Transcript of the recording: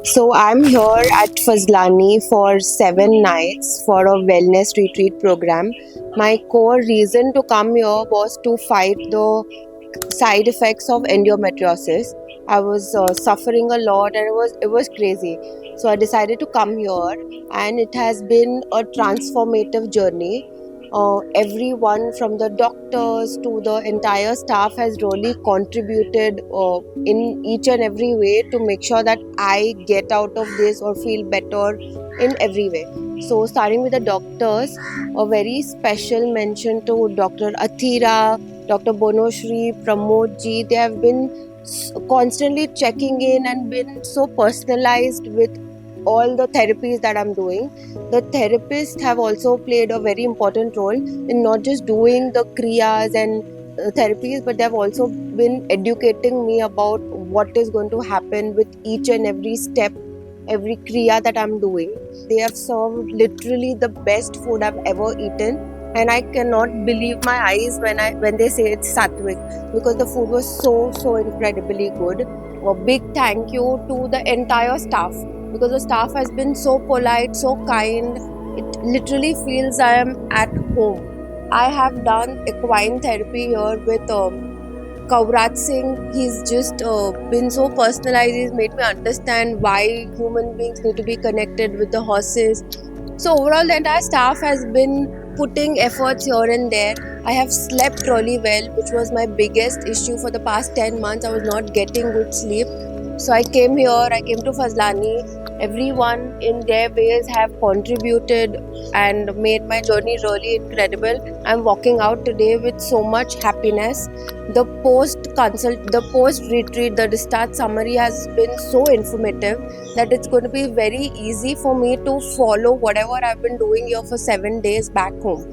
So I'm here at Fazlani for 7 nights for a wellness retreat program. My core reason to come here was to fight the side effects of endometriosis. I was suffering a lot and it was crazy. So I decided to come here, and it has been a transformative journey. Everyone from the doctors to the entire staff has really contributed in each and every way to make sure that I get out of this or feel better in every way. So starting with the doctors, a very special mention to Dr. Athira, Dr. Bonoshri, Pramod ji. They have been constantly checking in and been so personalized with all the therapies that I'm doing. The therapists have also played a very important role in not just doing the kriyas and therapies, but they have also been educating me about what is going to happen with each and every step, every kriya that I'm doing. They have served literally the best food I've ever eaten, and I cannot believe my eyes when they say it's sattvic, because the food was so incredibly good. A big thank you to the entire staff, because the staff has been so polite, so kind. It literally feels I am at home. I have done equine therapy here with Kavraj Singh. He's just been so personalized. He's made me understand why human beings need to be connected with the horses. So overall, the entire staff has been putting efforts here and there. I have slept really well, which was my biggest issue for the past 10 months. I was not getting good sleep. So I came here, I came to Fazlani. Everyone in their ways have contributed and made my journey really incredible. I'm walking out today with so much happiness. The post retreat, the discharge summary has been so informative that it's going to be very easy for me to follow whatever I've been doing here for 7 days back home.